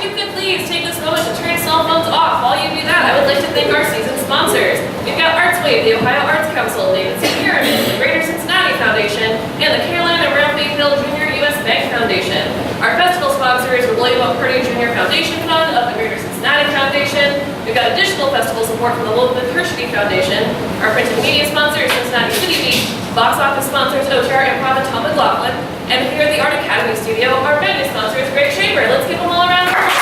you could please take this moment to turn cell phones off. While you do that, I would like to thank our season sponsors. We've got ArtsWave, the Ohio Arts Council, Davidson Pyramid, the Greater Cincinnati Foundation, and the Carolina Ramsey Hill Jr. U.S. Bank Foundation. Our festival sponsors are William O. Purdy Jr. Foundation Fund of the Greater Cincinnati Foundation. We've got additional festival support from the Wolfman Kershby Foundation. Our printed media sponsors, Cincinnati City Beat. Box office sponsors, OTR Improv and Tom McLaughlin. And here at the Art Academy Studio, our venue sponsors, Greg Shaver. Let's give them all a round of applause.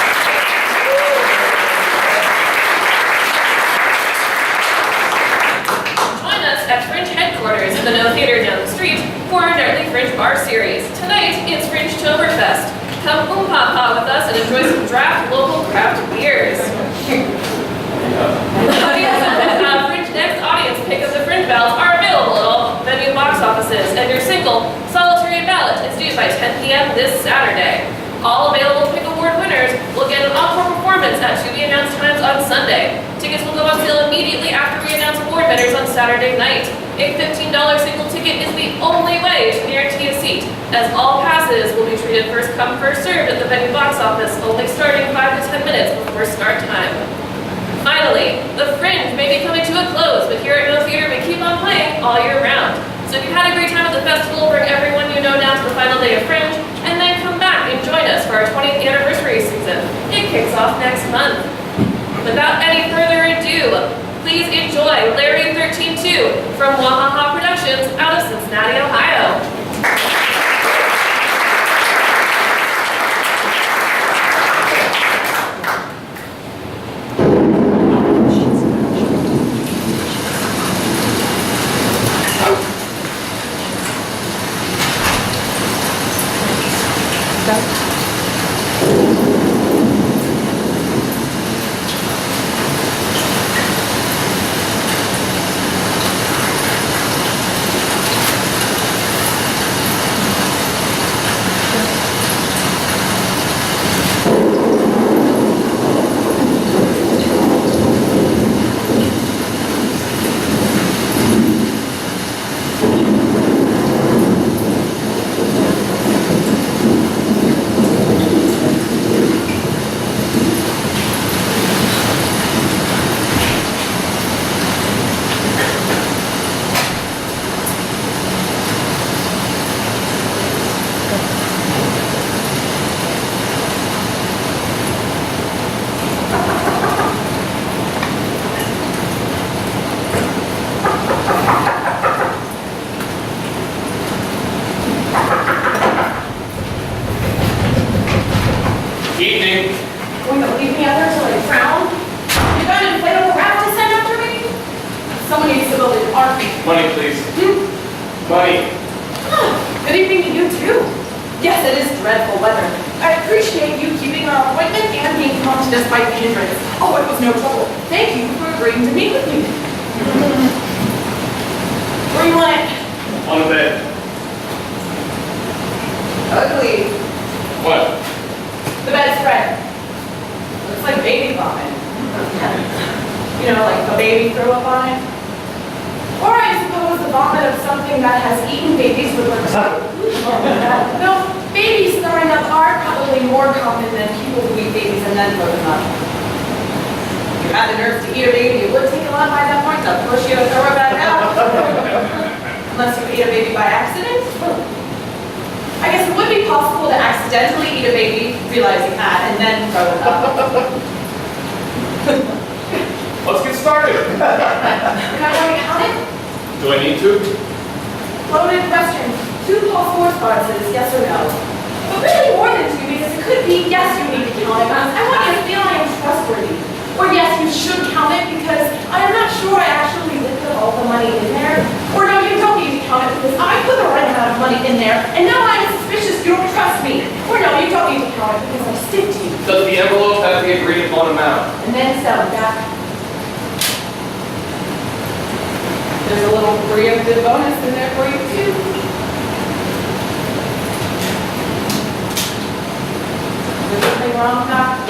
Join us at Fringe headquarters in the No Theater down the street for our nightly Fringe bar series. Tonight, it's Fringe Toberfest. Come oom-pa-pa with us and enjoy some draft local craft beers. Fringe Next audience pick of the Fringe ballots are available at all venue box offices, and your single solitary ballot is due by 10 p.m. this Saturday. All available pick award winners will get an encore performance at to-be-announced times on Sunday. Tickets will go on sale immediately after we announce award winners on Saturday night. A $15 single ticket is the only way to guarantee a seat, as all passes will be treated first come, first served at the venue box office, only starting 5 to 10 minutes before start time. Finally, the Fringe may be coming to a close, but here at No Theater we keep on playing all year round. So if you had a great time at the festival, bring everyone you know down to the final day of Fringe, and then come back and join us for our 20th anniversary season. It kicks off next month. Without any further ado, please enjoy Larry 13-2 from Wahaha Productions out of Cincinnati, Ohio.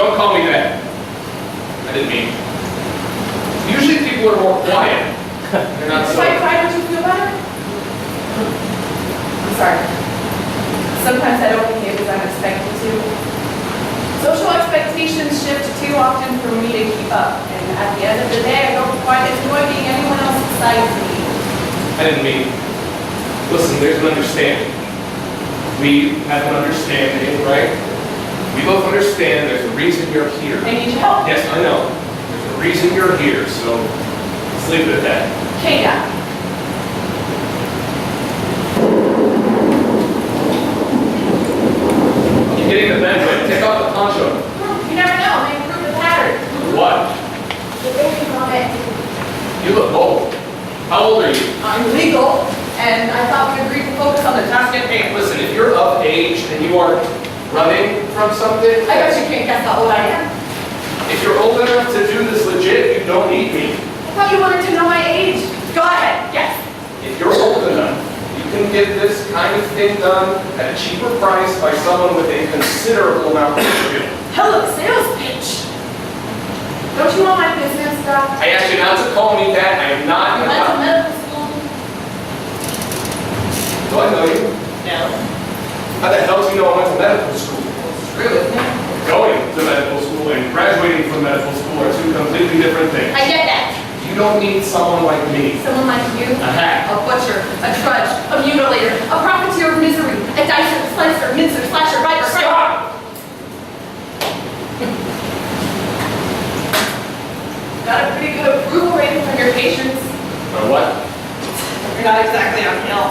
Don't call me that. I didn't mean. Usually people are more quiet. They're not so. If I cried, would you feel better? I'm sorry. Sometimes I don't behave as I'm expected to. Social expectations for me to keep up. And at the end of the day, I don't quite enjoy being anyone else's size me. I didn't mean. Listen, there's an understanding. We have an understanding, right? We both understand there's a reason you're here. I need your help. Yes, I know. There's a reason you're here, so let's leave it at that. Okay, Doc. You're getting the benefit. Take off the poncho. You never know, they improve the pattern. What? The baby on it. You look old. How old are you? I'm legal, and I thought we agreed to focus on the task at hand. Listen, if you're of age and you are running from something, I bet you can't guess how old I am. if you're old enough to do this legit, you don't need me. I thought you wanted to know my age. Go ahead, yes. If you're old enough, you can get this kind of thing done at a cheaper price by someone with a considerable amount of skill. Hell of a sales pitch. Don't you want my business, Doc? I asked you not to call me that. I am not You going went to to. medical school? Do I know you? No. How the hell do you know I went to medical school? It's true, isn't it? Going to medical school and graduating from medical school are two completely different things. I get that. You don't need someone like me. Someone like you? A hack. A butcher, a trudge, a mutilator, a profiteer of misery, a dicer, slicer, mincer, slasher, viper. Stop! Got a pretty good approval rating from your patients. Or what? You're not exactly on hill.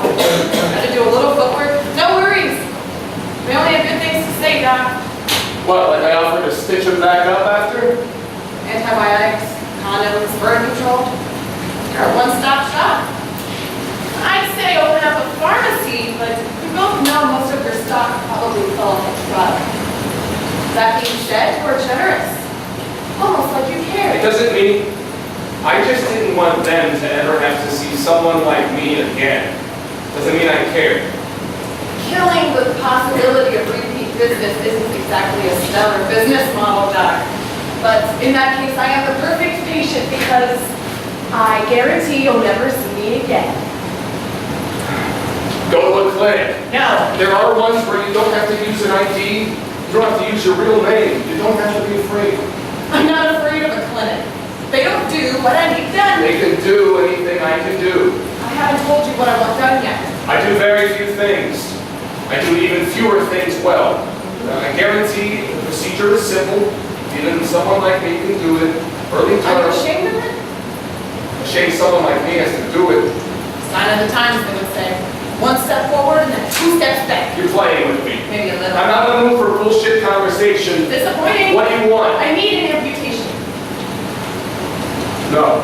Got to do a little footwork. No worries. We only have good things to say, Doc. What, like I offered to stitch him back up after? Antibiotics, condoms, birth control. You're a one-stop shop. I'd say open up a pharmacy, but we both know most of your stock probably fell off a truck. That being said, we're generous. Almost like you care. It doesn't mean, I just didn't want them to ever have to see someone like me again. Doesn't mean I care. Killing the possibility of repeat business isn't exactly a stellar business model, Doc. But in that case, I am the perfect patient because I guarantee you'll never see me again. Go to a clinic. No. There are ones where you don't have to use an ID. You don't have to use your real name. You don't have to be afraid. I'm not afraid of a clinic. They don't do what I need done. They can do anything I can do. I haven't told you what I want done yet. I do very few things. I do even fewer things well. I guarantee the procedure is simple. Even someone like me can do it. Early Are you term. ashamed of it? Shame someone like me has to do it. Sign of the times, they would say. One step forward and then two steps back. You're playing with me. Maybe a little. I'm not in the mood for bullshit conversation. Disappointing. What do you want? I need an amputation. No.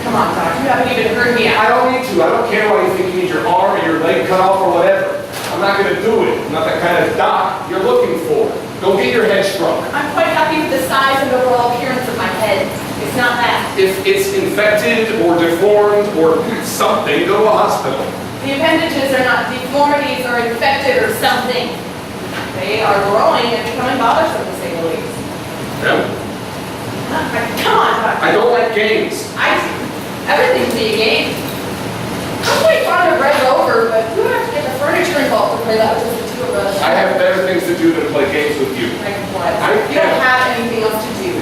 Come on, Doc. You haven't even heard me I out. don't need to. I don't care why you think you need your arm or your leg cut off or whatever. I'm not going to do it. I'm not that kind of doc you're looking for. Go get your head struck. I'm quite happy with the size and overall appearance of my head. It's not that. If it's infected or deformed or something, go to a hospital. The appendages are not deformities or infected or something. They are growing and becoming bothersome, to say the least. Yeah. Come on, Doc. I don't like games. I do. Everything's a game. I'm quite fond of Red Rover, but you have to get the furniture involved to play that with just the two of us. I have better things to do than play games with you. Like what? I You don't can't. have anything else to do.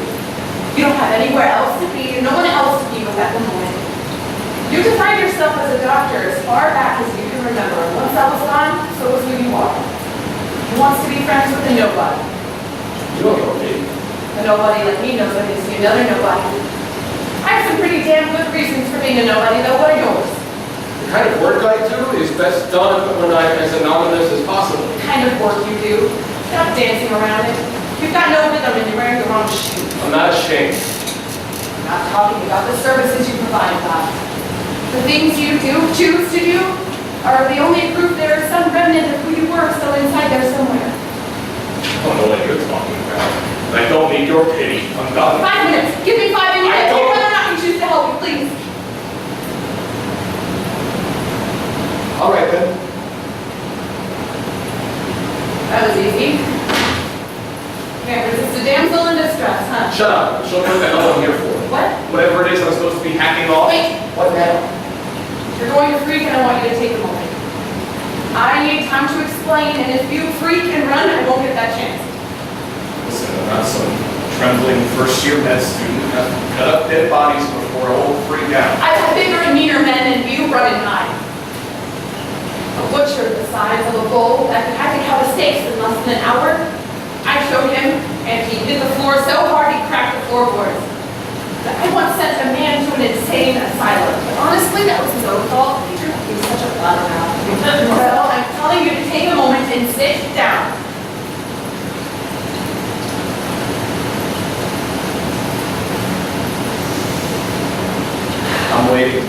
You don't have anywhere else to be, and no one else to be with at the moment. You defined yourself as a doctor as far back as you can remember. And once that was gone, so was who you are. Who wants to be friends with a nobody? You don't know me. A nobody like me knows I can see another nobody. I have some pretty damn good reasons for being a nobody, though. What are yours? The kind of work I do is best done when I'm as anonymous as possible. The kind of work you do. Stop dancing around it. You've got no rhythm and you're wearing the wrong shoes. I'm not ashamed. I'm not talking about the services you provide, Bob. The things you do, choose to do, are the only proof there is some remnant of who you were still inside there somewhere. I don't know what you're talking about. I don't need your pity. I'm done. 5 minutes. Give me 5 minutes. I don't- Whether or not you choose to help me, please. All right then. That was easy. Can't resist a damsel in distress, huh? Shut up. She'll put that other one here for. What? Whatever it is I'm supposed to be hacking off. Wait. What now? You're going to freak and I want you to take a moment. I need time to explain, and if you freak and run, I won't get that chance. Listen, I'm not some trembling first-year med student cut up dead bodies before a whole freak out. I've had bigger and meaner men than you running high. A butcher the size of a bull that could have to count the steaks in less than an hour. I showed him, and he hit the floor so hard he cracked the floorboards. I once sent a man to an insane asylum. But honestly, that was his own fault. He turned out to be such a blabbermouth. So I'm telling you to take a moment and sit down. I'm waiting.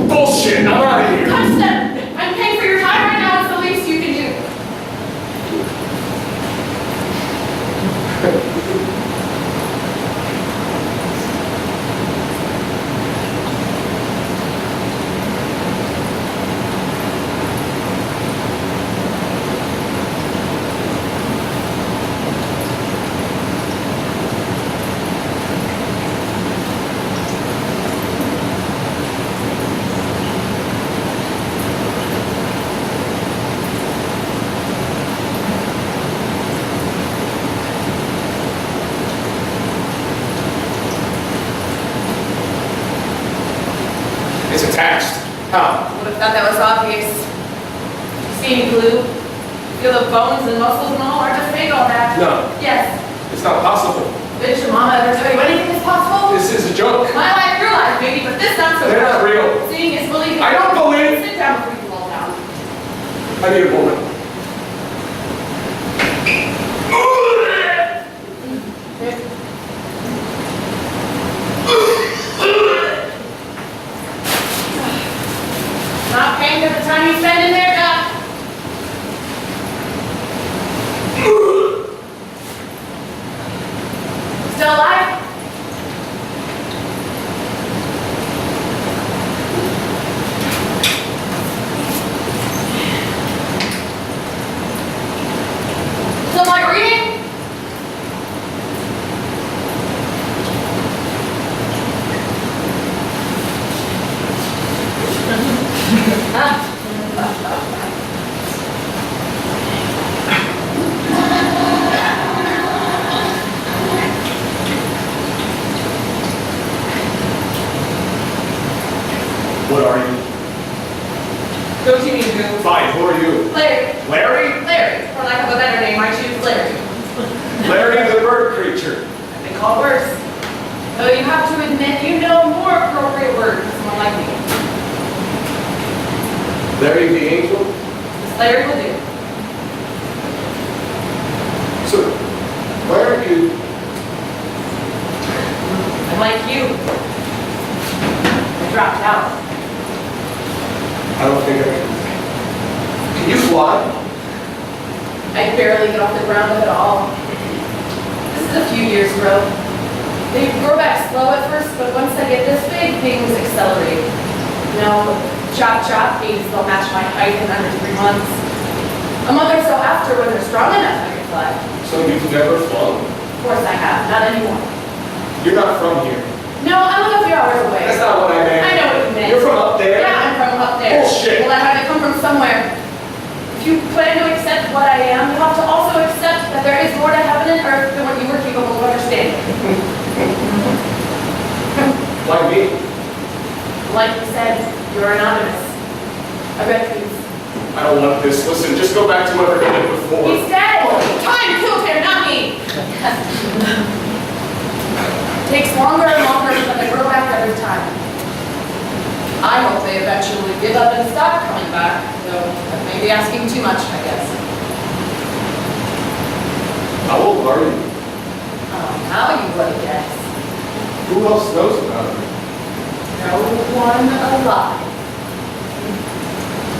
Bullshit! I'm out of here! Touch them! I'm paying for your time right now. It's the least you can do. It's attached. How? Would have thought that was obvious. See any glue? Feel the bones and muscles and all, or just fake all that? No, Yes. it's not possible. Did your mama ever tell you anything is possible? This is a joke. My life, your life, maybe, but this not so They're not real. Seeing is believing. I don't believe. Sit down before you fall down. I need a moment. Not paying for the time you spend in there, Doc. Still alive? Still like reading? What are you? Go to me, Goo. Fine, who are you? Larry. Larry? Larry. For lack of a better name, I choose Larry. Larry the bird creature. I've been called worse. Though you have to admit you know more appropriate words for someone like me. Larry the angel? This Larry will do. So, why aren't you? I'm like you. I dropped out. I don't think I can. Can you fly? I barely get off the ground at all. This is a few years growth. They grow back slow at first, but once I get this big, things accelerate. You know, chop means they'll match my height in under 3 months. A month or so after, when they're strong enough, I can fly. So you've never flown? Of course I have, not anymore. You're not from here. No, I'm a few hours away. That's not what I meant. I know what you meant. You're from up there? Yeah, I'm from up there. Bullshit. Well, I had to come from somewhere. If you plan to accept what I am, you have to also accept that there is more to heaven and earth than what you were capable of understanding. Why me? Like you said, you're anonymous. A refugee. I don't want this. Listen, just go back to whoever did it before. He's dead! Time killed him, not me! Takes longer and longer, but they grow back every time. I hope they eventually give up and stop coming back, though that may be asking too much, I guess. How old are you? Now you would guess. Who else knows about it? No one alive.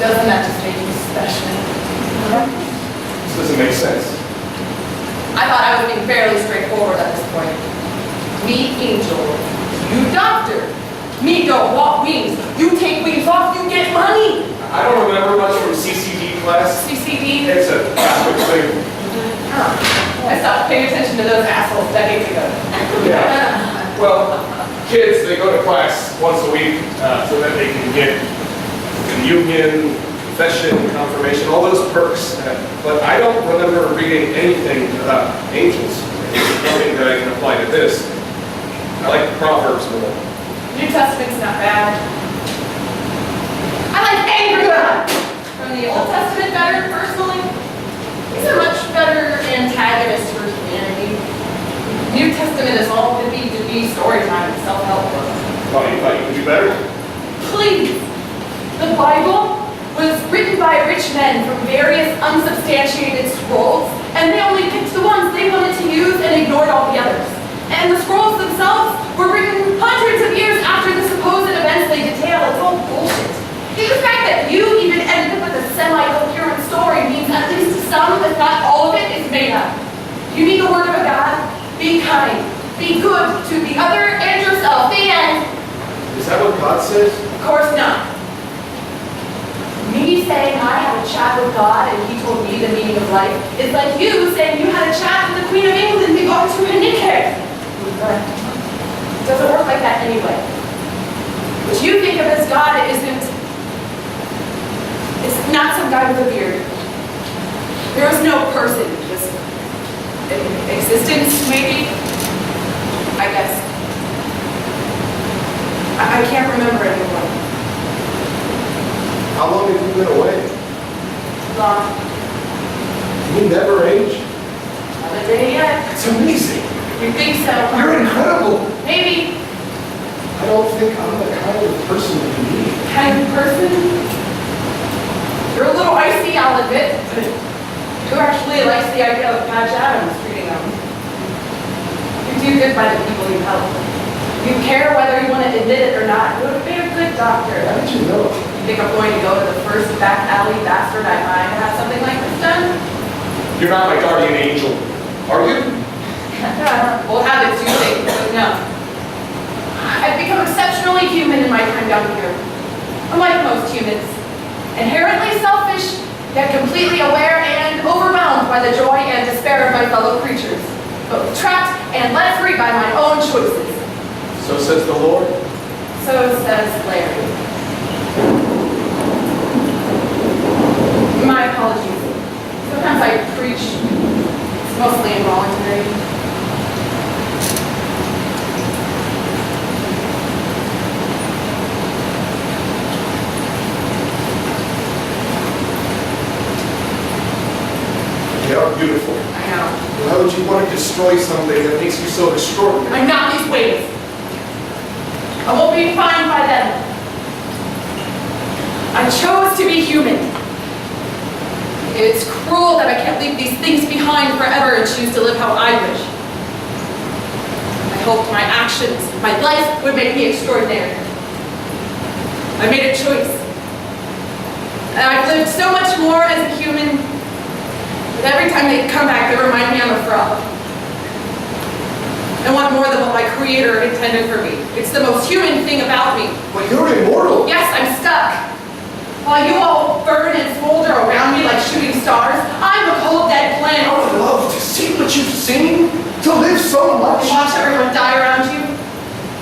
Doesn't that just make you special? This doesn't make sense. I thought I was being fairly straightforward at this point. Me angel, you doctor. Me don't walk wings. You take wings off, you get money. I don't remember much from CCD class. CCD. It's a Catholic thing. I stopped paying attention to those assholes decades ago. Yeah. Well, kids, they go to class once a week so that they can get communion, confession, confirmation, all those perks. But I don't remember reading anything about angels. It's something that I can apply to this. I like Proverbs more. New Testament's not bad. I like angry God from the Old Testament better, personally. He's a much better antagonist for humanity. New Testament is all hippie-dippy story time and self-help book. Oh, you thought you could do better? Please. The Bible was written by rich men from various unsubstantiated scrolls, and they only picked the ones they wanted to use and ignored all the others. And the scrolls themselves were written hundreds of years after the supposed events they detail. It's all bullshit. The fact that you even ended up with a semi-coherent story means at least some, if not all of it, is made up. You need the word of a God. Be kind. Be good to the other and yourself. The end. Is that what God says? Of course not. Me saying I had a chat with God and he told me the meaning of life is like you saying you had a chat with the Queen of England and got to her knicker. It doesn't work like that anyway. What you think of as God it's not some guy with a beard. There is no person, just existence, maybe? I guess. I can't remember anyone. How long have you been away? Long. You never age? Not a day yet. It's amazing. You think so? You're incredible. Maybe. I don't think I'm the kind of person that you need. Kind of person? You're a little icy, I'll admit, but who actually likes the idea of Patch Adams treating them? You do good by the people you help. You care whether you want to admit it or not. You would be a good doctor. How did you know? You think I'm going to go to the first back alley bastard I find to have something like this done? You're not my guardian angel, are you? Old habits usually, but no. I've become exceptionally human in my time down here. Unlike most humans. Inherently selfish, yet completely aware and overwhelmed by the joy and despair of my fellow creatures. Both trapped and led free by my own choices. So says the Lord. So says Larry. My apologies. Sometimes I preach. It's mostly involuntary. They are beautiful. I know. Why would you want to destroy something that makes you so extraordinary? I'm not these ways. I won't be defined by them. I chose to be human. It's cruel that I can't leave these things behind forever and choose to live how I wish. I hoped my actions, my life would make me extraordinary. I made a choice. And I've lived so much more as a human, but every time they come back, they remind me I'm a fraud. I want more than what my creator intended for me. It's the most human thing about me. But you're immortal. Yes, I'm stuck. While you all burn and smolder around me like shooting stars, I'm a cold, dead planet. I would love to see what you've seen, to live so much. Watch everyone die around you.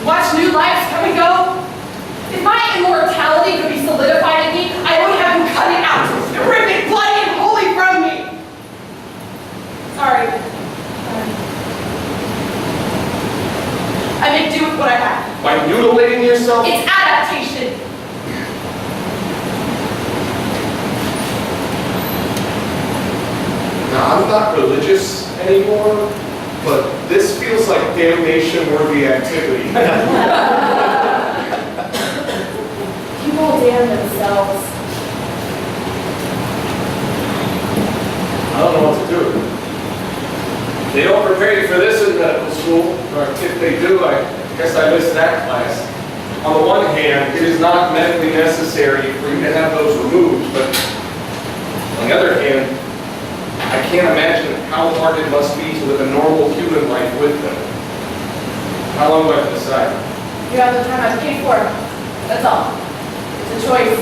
Watch new lives come and go. If my immortality could be solidified in me, I would have you cut it out and rip it bloody and holy from me. Sorry. I make do with what I have. By mutilating yourself? It's adaptation. Now, I'm not religious anymore, but this feels like damnation-worthy activity. People damn themselves. I don't know what to do. They don't prepare you for this in medical school, or if they do, I guess I missed that class. On the one hand, it is not medically necessary for you to have those removed, but on the other hand, I can't imagine how hard it must be to live a normal human life with them. How long do I have to decide? You have the time I've paid for. That's all. It's a choice.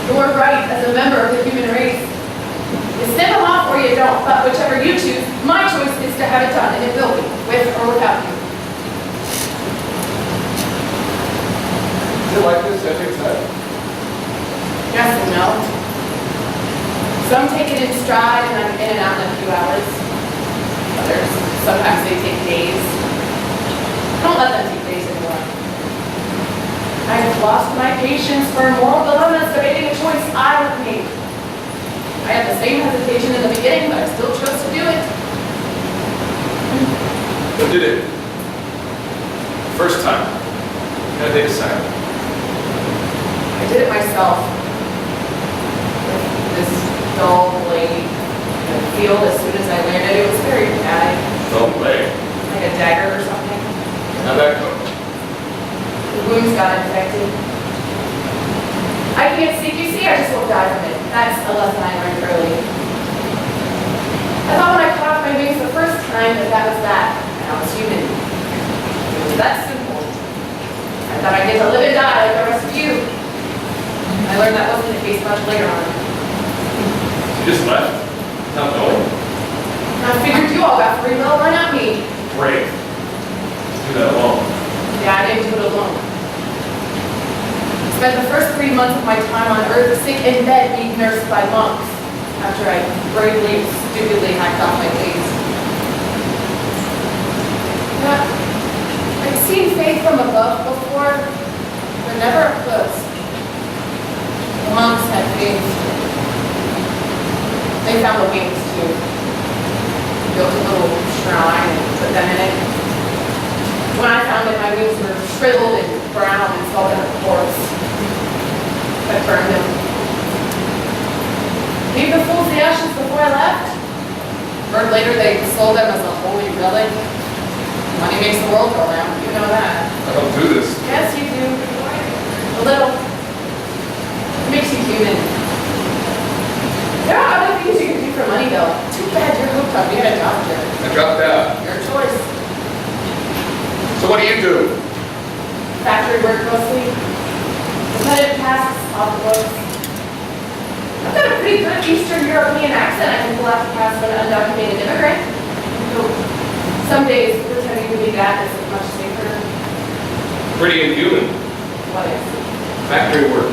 You're right as a member of the human race. You snip them off or you don't. don't, but whichever you choose, my choice is to have it done, and it will be, with or without you. Is it like this every time? Yes and no. Some take it in stride, and I'm in and out in a few hours. Others, sometimes they take days. Don't let them take days anymore. I've lost my patience for moral dilemmas debating a choice I would make. I had the same hesitation in the beginning, but I still chose to do it. Who did it? First time. How did they decide? I did it myself. With this dull blade in the field as soon as I landed. It was very dramatic. Don't play. Like a dagger or something. How'd that go? The wounds got infected. I can't see. You see, I just won't die from it. That's a lesson I learned early. I thought when I cut off my wings the first time that was that, and I was human. It was that simple. I thought I'd get to live and die like the rest of you. I learned that wasn't the case much later on. You just left? Not knowing? I figured you all got free will, why not me? Brave. Just do that alone. Yeah, I didn't do it alone. Spent the first 3 months of my time on Earth sick in bed being nursed by monks after I bravely, stupidly hacked off my wings. Yeah, I'd seen faith from above before, but never up close. The monks had wings. They found the wings too. Built a little shrine and put them in it. When I found it, my wings were shriveled and brown and smelled like a corpse. I burned them. Gave the fools the ashes before I left. Heard later they sold them as a holy relic. Money makes the world go round, you know that. I don't do this. Yes, you do. A little. It makes you human. There are other things you can do for money, though. Too bad you're hooked up. You had a doctor. I dropped out. Your choice. So what do you do? Factory work mostly. Repetitive tasks, off the books. I've got a pretty good Eastern European accent I can pull out the past for an undocumented immigrant. Some days, pretending to be that is much safer. Pretty inhuman. What is? Factory work.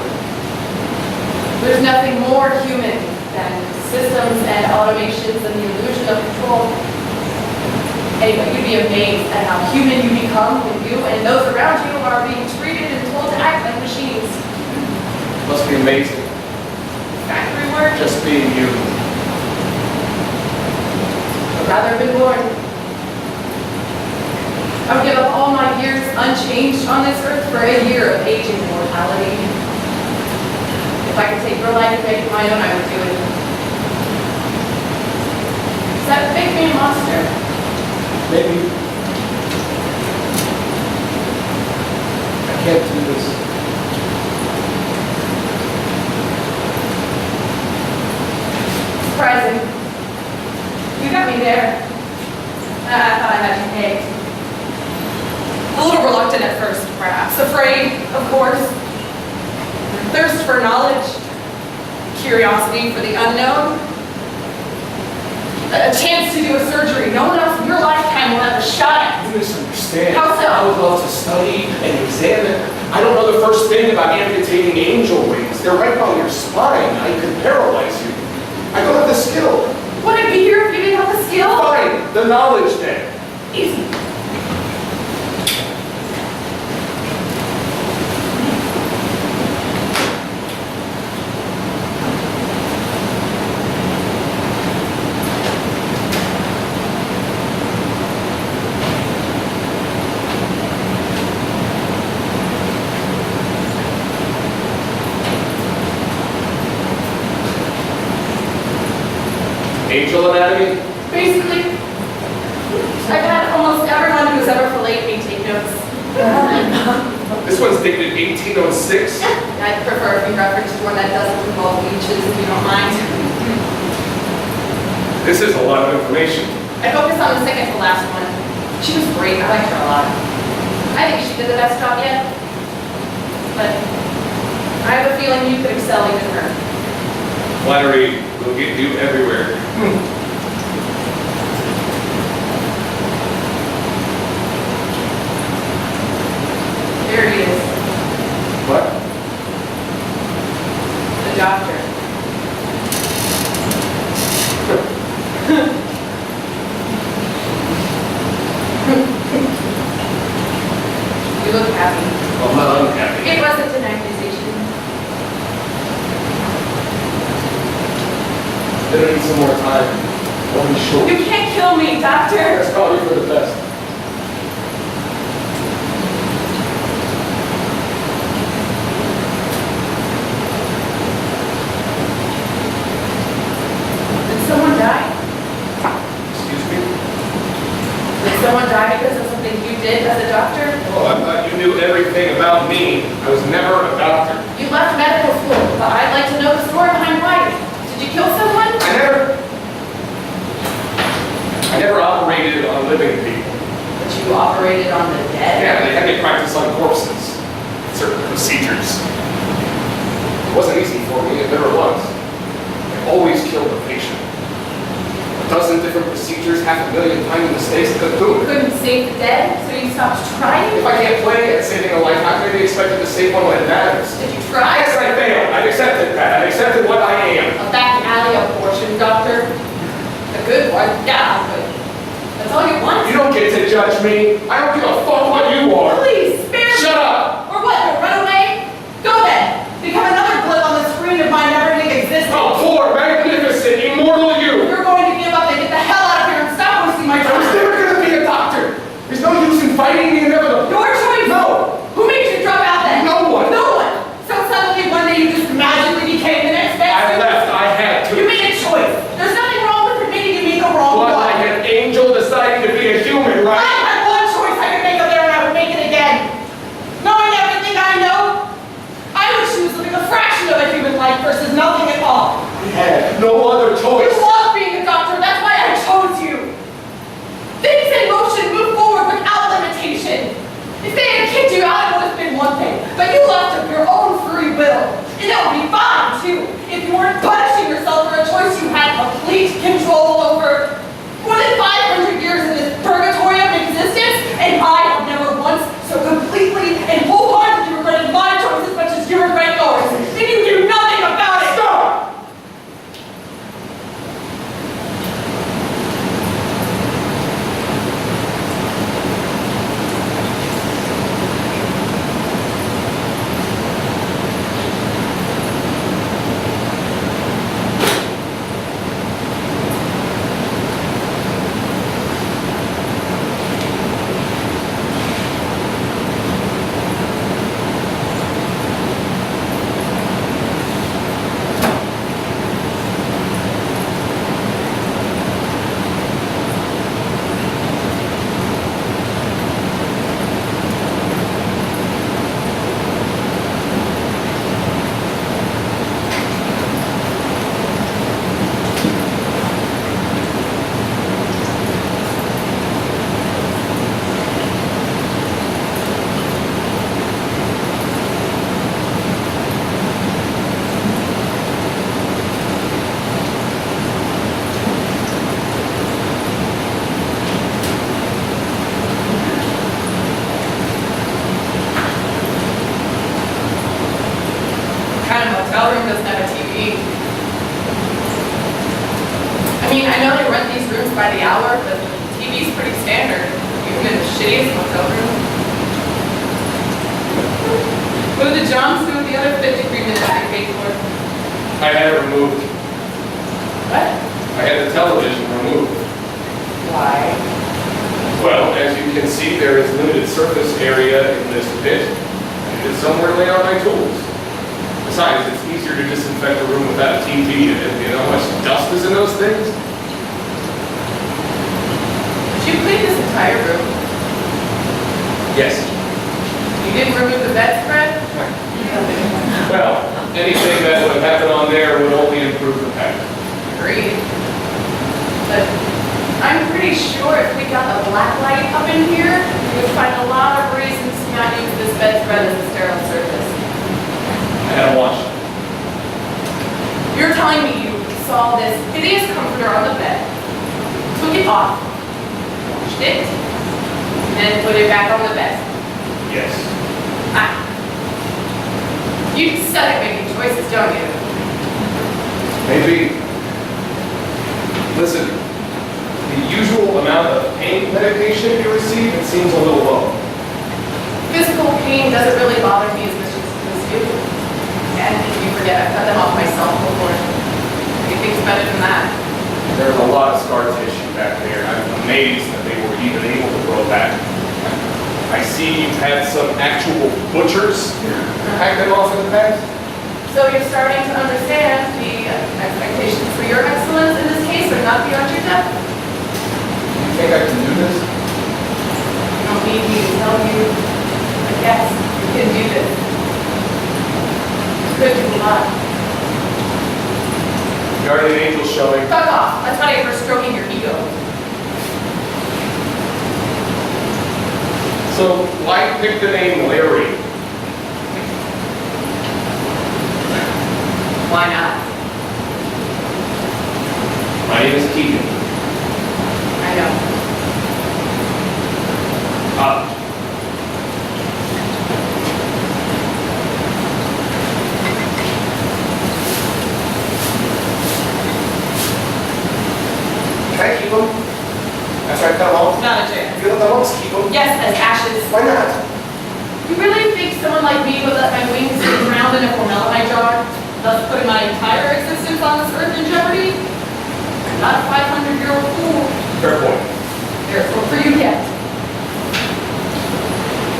There's nothing more human than systems and automations and the illusion of control. Anyway, you'd be amazed at how human you become when you and those around you are being treated and told to act like machines. Must be amazing. Factory work? Just being you. I'd rather have been born. I would give up all my years unchanged on this earth for a year of aging and mortality. If I could take your life and make it my own, I would do it. Does that make me a monster? Maybe. I can't do this. Surprising. You got me there. I thought I had you pegged. A little reluctant at first, perhaps. Afraid, of course. Thirst for knowledge. Curiosity for the unknown. A chance to do a surgery no one else in your lifetime will have a shot at. You misunderstand. How so? I would love to study and examine. I don't know the first thing about amputating angel wings. They're right by your spine. I could paralyze you. I don't have the skill. Would I be here if you didn't have the skill? Fine, the knowledge then. Easy. Angel anatomy? Basically, I've had almost everyone who's ever filleted me take notes. This one's dated 1806. I'd prefer if you reference one that doesn't involve leeches, if you don't mind. This is a lot of information. I focus on the second to last one. She was great. I liked her a lot. I think she did the best job yet. But I have a feeling you could excel even her. Flattery will get you everywhere. gonna need some more time. I'll be sure. You can't kill me, doctor. That's probably for the best. Did someone die? Excuse me? Did someone die because of something you did as a doctor? Oh, I thought you knew everything about me. I was never a doctor. You left medical school, but I'd like to know the story behind why. Did you kill someone? I never operated on living people. But you operated on the dead? Yeah, they had me practice on corpses. Certain procedures. It wasn't easy for me, it never was. I always killed the patient. A dozen different procedures, 500,000 tiny mistakes, I couldn't do You it. couldn't save the dead, so you stopped trying? If I can't play at saving a life, how can I be expected to save one when it matters? Did you try? Yes, I failed. I've accepted that. I've accepted what I am. A back alley abortion, doctor? A good one, yeah, but that's all you want? You don't get to judge me. I don't give a fuck what you are. Please, spare me! Shut up! Or what, to run away? Go then! Become another blip on the screen of my never-ending existence! Oh, poor, magnificent, immortal you! You're going to give up and get the hell out of here and stop wasting my I was time! never gonna be a doctor. There's no use in fighting the inevitable. Your choice! No! Who made you drop out then? No one. No one! So suddenly one day you just magically became the next best I thing? left. I had to. You made a choice! There's nothing wrong with admitting you made the wrong But one! like an angel deciding to be a human, I right? had one choice I could make up there and I would make it again! Knowing everything I know, I would choose living a fraction of a human life versus nothing at all! I had no other You choice. love being a doctor, that's why I chose you! Things in motion move forward without limitation. If they had kicked you out, it would have been one thing, but you left of your own free will. And that would be fine, too, if you weren't punishing yourself for a choice you had complete control over. More than 500 years in this purgatory of existence, and I have never once so completely and wholeheartedly regretted my choice as much as you regret yours. And you do nothing about it! Stop! Kind of motel room doesn't have a TV. I mean, I know they rent these rooms by the hour, but the TV's pretty standard, even in the shittiest motel room. What did the Johns do with the other 53 minutes they paid for? I had it removed. What? I had the television removed. Why? Well, as you can see, there is limited surface area in this pit. It is somewhere laid on my tools. Besides, it's easier to disinfect a room without a TV in it. You know how much dust is in those things? Did you clean this entire room? Yes. You didn't remove the bedspread? Well, anything that would happen on there would only improve the pattern. Agreed. But I'm pretty sure if we got the black light up in here, we would find a lot of reasons to not use this bedspread as a sterile surface. I had a watch. You're telling me you saw this hideous comforter on the bed, took it off, washed it, and then put it back on the bed. Yes. Ah. You suck at making choices, don't you? Maybe. Listen, the usual amount of pain medication you receive, it seems a little low. Physical pain doesn't really bother me as much as you. And if you forget, I cut them off myself before. Anything's better than that. There's a lot of scar tissue back there. I'm amazed that they were even able to grow back. I see you've had some actual butchers hack them off in the past. So you're starting to understand the expectations for your excellence in this case are not beyond your depth. You think I can do this? I don't need me to tell you, but yes, you can do this. It's good to move on. Guardian angel showing. Fuck off. That's not even for stroking your ego. So why pick the name Larry? Why not? My name is Keegan. I know. Can I keep them? That's right, tell them. Not a chance. You don't know what's keep them? Yes, as ashes. Why not? You really think someone like me would let my wings get drowned in a formaldehyde jar, thus putting my entire existence on this earth in jeopardy? I'm not a 500-year-old fool. Fair point. There's hope for you yet.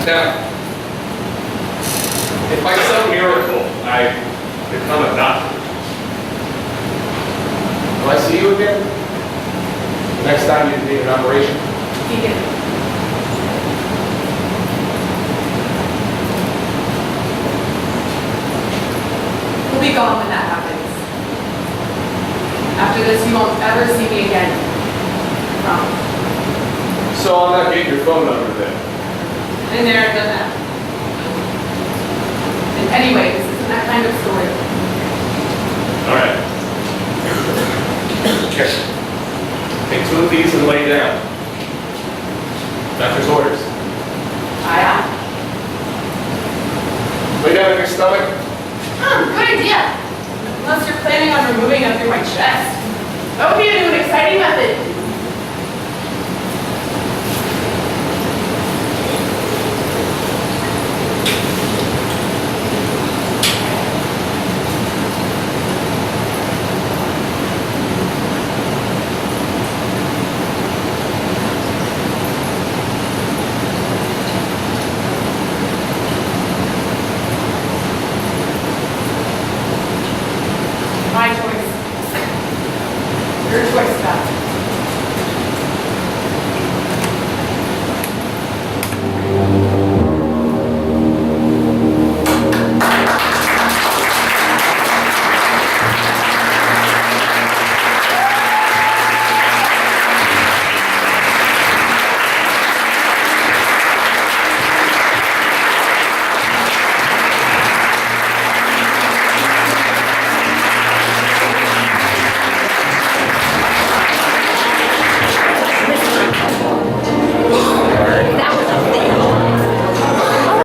Now, if by some miracle I become a doctor, will I see you again? Next time you need an operation? Keegan. We'll be gone when that happens. After this, you won't ever see me again. Promise. So I'm not getting your phone number then. Been there and done that. And anyway, this isn't that kind of story. All right. Okay. Take two of these and lay down. Doctor's orders. Aye, aye. Lay down on your stomach. Good idea. Unless you're planning on removing them through my chest. Okay,